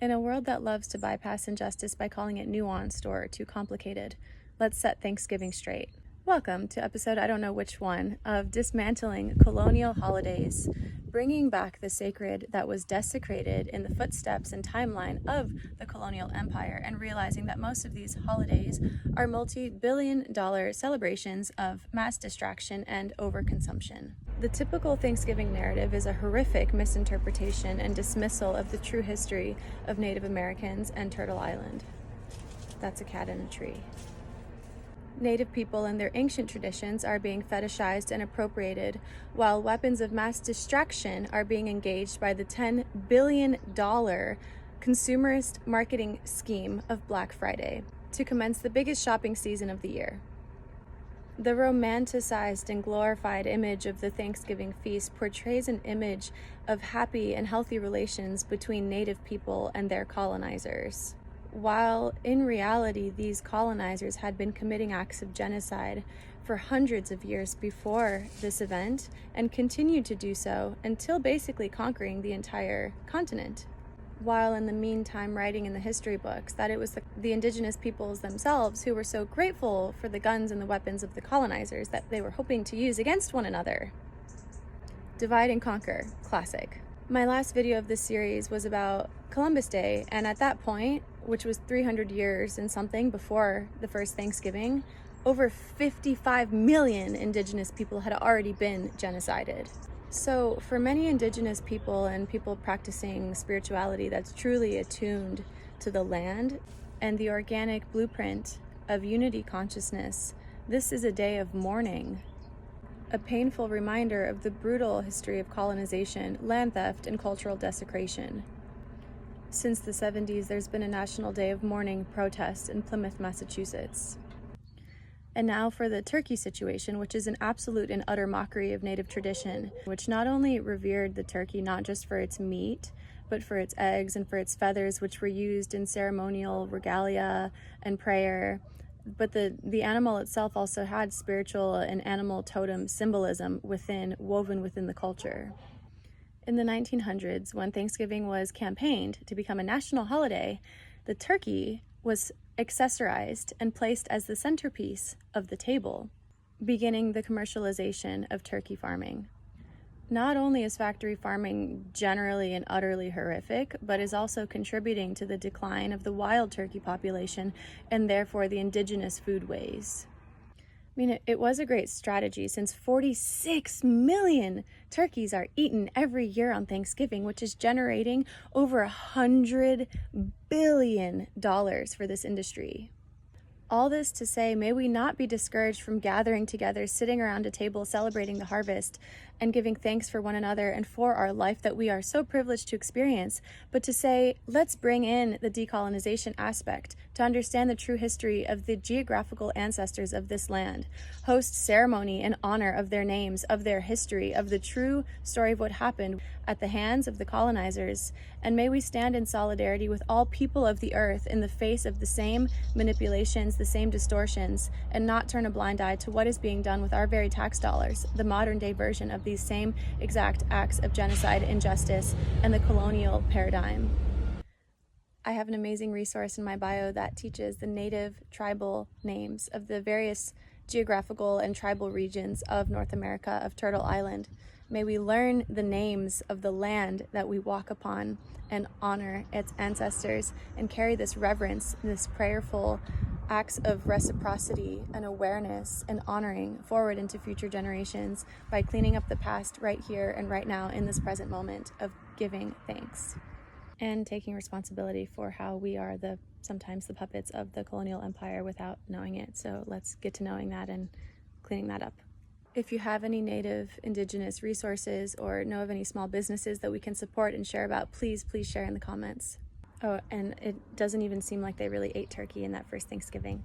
In a world that loves to bypass injustice by calling it nuanced or too complicated, let's set Thanksgiving straight. Welcome to episode I don't know which one of Dismantling Colonial Holidays, bringing back the sacred that was desecrated in the footsteps and timeline of the colonial empire, and realizing that most of these holidays are multi-billion-dollar celebrations of mass distraction and overconsumption. The typical Thanksgiving narrative is a horrific misinterpretation and dismissal of the true history of Native Americans and Turtle Island. That's a cat in a tree. Native people and their ancient traditions are being fetishized and appropriated, while weapons of mass distraction are being engaged by the $10 billion consumerist marketing scheme of Black Friday to commence the biggest shopping season of the year. The romanticized and glorified image of the Thanksgiving feast portrays an image of happy and healthy relations between Native people and their colonizers, while in reality these colonizers had been committing acts of genocide for hundreds of years before this event and continued to do so until basically conquering the entire continent, while in the meantime writing in the history books that it was the indigenous peoples themselves who were so grateful for the guns and the weapons of the colonizers that they were hoping to use against one another. Divide and conquer, classic. My last video of this series was about Columbus Day, and at that point, which was 300 years and something before the first Thanksgiving, over 55 million indigenous people had already been genocided. So for many indigenous people and people practicing spirituality that's truly attuned to the land and the organic blueprint of unity consciousness, this is a day of mourning, a painful reminder of the brutal history of colonization, land theft, and cultural desecration. Since the 70s, there's been a National Day of Mourning protest in Plymouth, Massachusetts. And now for the turkey situation, which is an absolute and utter mockery of Native tradition, which not only revered the turkey not just for its meat, but for its eggs and for its feathers, which were used in ceremonial regalia and prayer. But the animal itself also had spiritual and animal totem symbolism woven within the culture. In the 1900s, when Thanksgiving was campaigned to become a national holiday, the turkey was accessorized and placed as the centerpiece of the table, beginning the commercialization of turkey farming. Not only is factory farming generally and utterly horrific, but is also contributing to the decline of the wild turkey population and therefore the indigenous foodways. I mean, it was a great strategy, since 46 million turkeys are eaten every year on Thanksgiving, which is generating over $100 billion for this industry. All this to say, may we not be discouraged from gathering together, sitting around a table, celebrating the harvest, and giving thanks for one another and for our life that we are so privileged to experience, but to say, let's bring in the decolonization aspect to understand the true history of the geographical ancestors of this land, host ceremony in honor of their names, of their history, of the true story of what happened at the hands of the colonizers, and may we stand in solidarity with all people of the earth in the face of the same manipulations, the same distortions, and not turn a blind eye to what is being done with our very tax dollars, the modern day version of these same exact acts of genocide, injustice, and the colonial paradigm. I have an amazing resource in my bio that teaches the native tribal names of the various geographical and tribal regions of North America, of Turtle Island. May we learn the names of the land that we walk upon and honor its ancestors and carry this reverence, this prayerful acts of reciprocity and awareness and honoring forward into future generations by cleaning up the past right here and right now in this present moment of giving thanks and taking responsibility for how we are sometimes the puppets of the colonial empire without knowing it. So let's get to knowing that and cleaning that up. If you have any Native, Indigenous resources or know of any small businesses that we can support and share about, please share in the comments. Oh, and it doesn't even seem like they really ate turkey in that first Thanksgiving.